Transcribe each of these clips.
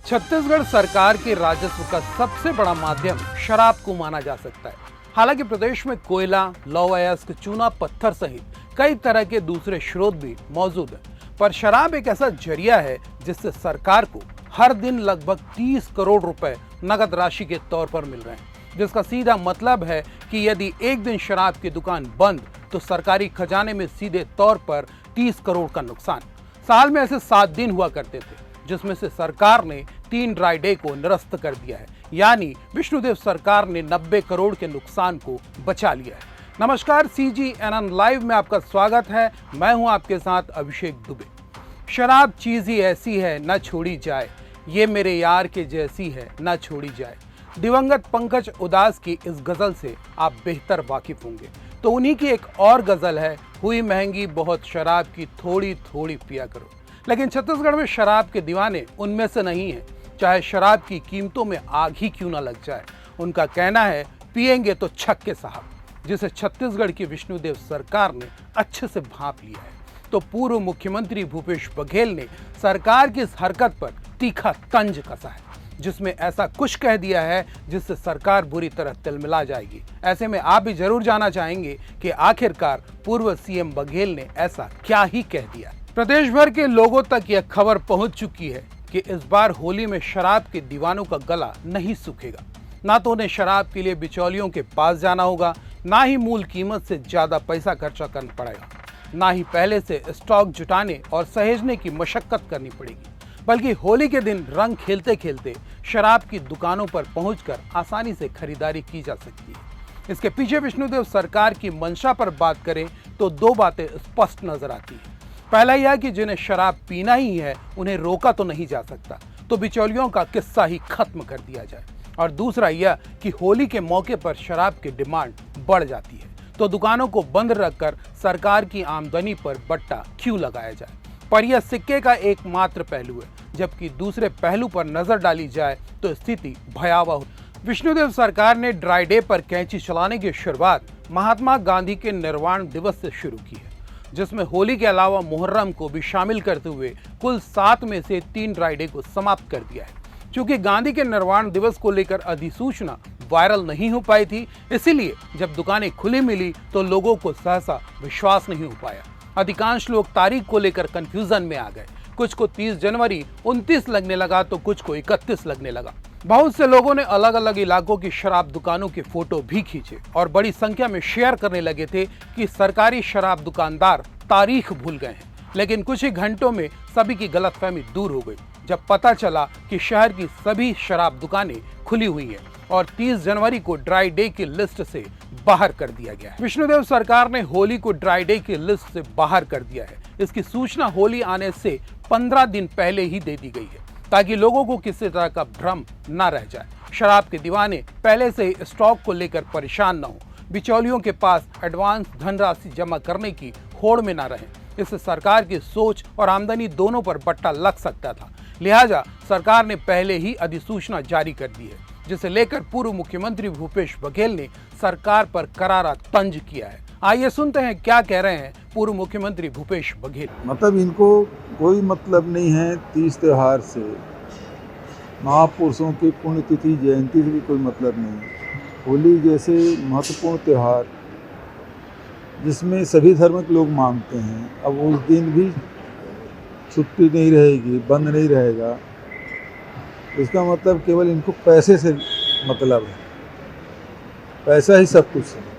छत्तीसगढ़ सरकार के राजस्व का सबसे बड़ा माध्यम शराब को माना जा सकता है। हालांकि प्रदेश में कोयला, लौह अयस्क, चूना पत्थर सहित कई तरह के दूसरे स्रोत भी मौजूद हैं, पर शराब एक ऐसा जरिया है जिससे सरकार को हर दिन लगभग 30 करोड़ रुपए नगद राशि के तौर पर मिल रहे हैं, जिसका सीधा मतलब है कि यदि एक दिन शराब की दुकान बंद तो सरकारी खजाने में सीधे तौर पर 30 करोड़ का नुकसान। साल में ऐसे 7 दिन हुआ करते थे जिसमें से सरकार ने 3 ड्राई डे को निरस्त कर दिया है, यानी विष्णुदेव सरकार ने 90 करोड़ के नुकसान को बचा लिया है। नमस्कार, CGNN लाइव में आपका स्वागत है। मैं हूं आपके साथ अभिषेक दुबे। शराब चीज ही ऐसी है न छोड़ी जाए, ये मेरे यार के जैसी है न छोड़ी जाए। दिवंगत पंकज उदास की इस गजल से आप बेहतर वाकिफ होंगे। तो उन्हीं की एक और गजल है, हुई महंगी बहुत शराब की थोड़ी थोड़ी पिया करो। लेकिन छत्तीसगढ़ में शराब के दीवाने उनमें से नहीं हैं, चाहे शराब की कीमतों में आग ही क्यों ना लग जाए। उनका कहना है, पिएंगे तो छक्के साहब, जिसे छत्तीसगढ़ की विष्णुदेव सरकार ने अच्छे से भांप लिया है। तो पूर्व मुख्यमंत्री भूपेश बघेल ने सरकार की इस हरकत पर तीखा तंज कसा है, जिसमें ऐसा कुछ कह दिया है जिससे सरकार बुरी तरह तिलमिला जाएगी। ऐसे में आप भी जरूर जानना चाहेंगे कि आखिरकार पूर्व CM बघेल ने ऐसा क्या ही कह दिया। प्रदेश भर के लोगों तक यह खबर पहुंच चुकी है कि इस बार होली में शराब के दीवानों का गला नहीं सूखेगा। ना तो उन्हें शराब के लिए बिचौलियों के पास जाना होगा, ना ही मूल कीमत से ज्यादा पैसा खर्चा करना पड़ेगा, ना ही पहले से स्टॉक जुटाने और सहेजने की मशक्कत करनी पड़ेगी, बल्कि होली के दिन रंग खेलते खेलते शराब की दुकानों पर पहुंचकर आसानी से खरीदारी की जा सकती है। इसके पीछे विष्णुदेव सरकार की मंशा पर बात करें तो 2 बातें स्पष्ट नजर आती हैं। पहला यह कि जिन्हें शराब पीना ही है उन्हें रोका तो नहीं जा सकता, तो बिचौलियों का किस्सा ही खत्म कर दिया जाए। और दूसरा यह कि होली के मौके पर शराब की डिमांड बढ़ जाती है, तो दुकानों को बंद रखकर सरकार की आमदनी पर बट्टा क्यों लगाया जाए। पर यह सिक्के का एकमात्र पहलू है, जबकि दूसरे पहलू पर नजर डाली जाए तो स्थिति भयावह हो। विष्णुदेव सरकार ने ड्राई डे पर कैंची चलाने की शुरुआत महात्मा गांधी के निर्वाण दिवस से शुरू की है, जिसमें होली के अलावा मुहर्रम को भी शामिल करते हुए कुल 7 में से 3 ड्राई डे को समाप्त कर दिया है। क्योंकि गांधी के निर्वाण दिवस को लेकर अधिसूचना वायरल नहीं हो पाई थी, इसीलिए जब दुकानें खुली मिली तो लोगों को सहसा विश्वास नहीं हो पाया। अधिकांश लोग तारीख को लेकर कंफ्यूजन में आ गए। कुछ को 30 जनवरी 29 लगने लगा तो कुछ को 31 लगने लगा। बहुत से लोगों ने अलग अलग इलाकों की शराब दुकानों के फोटो भी खींचे और बड़ी संख्या में शेयर करने लगे थे कि सरकारी शराब दुकानदार तारीख भूल गए हैं। लेकिन कुछ ही घंटों में सभी की गलतफहमी दूर हो गई जब पता चला कि शहर की सभी शराब दुकानें खुली हुई हैं और 30 जनवरी को ड्राई डे की लिस्ट से बाहर कर दिया गया है। विष्णुदेव सरकार ने होली को ड्राई डे की लिस्ट से बाहर कर दिया है। इसकी सूचना होली आने से 15 दिन पहले ही दे दी गई है, ताकि लोगों को किसी तरह का भ्रम न रह जाए। शराब के दीवाने पहले से ही स्टॉक को लेकर परेशान न हो, बिचौलियों के पास एडवांस धनराशि जमा करने की होड़ में न रहें। इससे सरकार की सोच और आमदनी दोनों पर बट्टा लग सकता था। लिहाजा सरकार ने पहले ही अधिसूचना जारी कर दी है, जिसे लेकर पूर्व मुख्यमंत्री भूपेश बघेल ने सरकार पर करारा तंज किया है। आइए सुनते हैं क्या कह रहे हैं पूर्व मुख्यमंत्री भूपेश बघेल। मतलब इनको कोई मतलब नहीं है 30 त्योहार से, महापुरुषों की पुण्यतिथि जयंती से भी कोई मतलब नहीं है। होली जैसे महत्वपूर्ण त्यौहार जिसमें सभी धर्म के लोग मानते हैं, अब उस दिन भी छुट्टी नहीं रहेगी, बंद नहीं रहेगा, इसका मतलब केवल इनको पैसे से मतलब है। पैसा ही सब कुछ है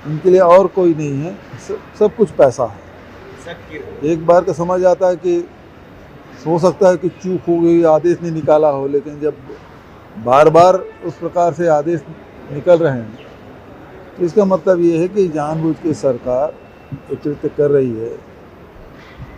इनके लिए, और कोई नहीं है। सब कुछ पैसा है। एक बार का समझ आता है कि हो सकता है कि चूक हो गई, आदेश नहीं निकाला हो, लेकिन जब बार बार उस प्रकार से आदेश निकल रहे हैं तो इसका मतलब ये है कि जानबूझ के सरकार एकत्रित कर रही है।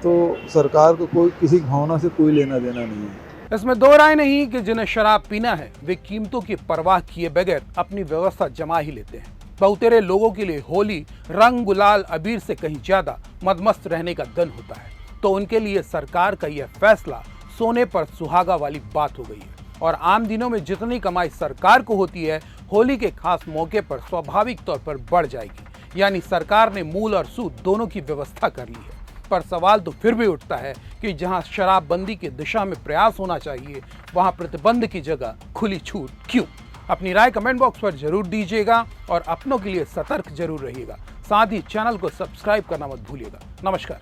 तो सरकार को कोई किसी भावना से कोई लेना देना नहीं है। इसमें 2 राय नहीं कि जिन्हें शराब पीना है वे कीमतों की परवाह किए बगैर अपनी व्यवस्था जमा ही लेते हैं। बहुतेरे लोगों के लिए होली रंग, गुलाल, अबीर से कहीं ज्यादा मदमस्त रहने का दिन होता है, तो उनके लिए सरकार का यह फैसला सोने पर सुहागा वाली बात हो गई है। और आम दिनों में जितनी कमाई सरकार को होती है, होली के खास मौके पर स्वाभाविक तौर पर बढ़ जाएगी। यानी सरकार ने मूल और सूद दोनों की व्यवस्था कर ली है। पर सवाल तो फिर भी उठता है कि जहां शराबबंदी की दिशा में प्रयास होना चाहिए, वहां प्रतिबंध की जगह खुली छूट क्यों? अपनी राय कमेंट बॉक्स पर जरूर दीजिएगा और अपनों के लिए सतर्क जरूर रहिएगा। साथ ही चैनल को सब्सक्राइब करना मत भूलिएगा। नमस्कार।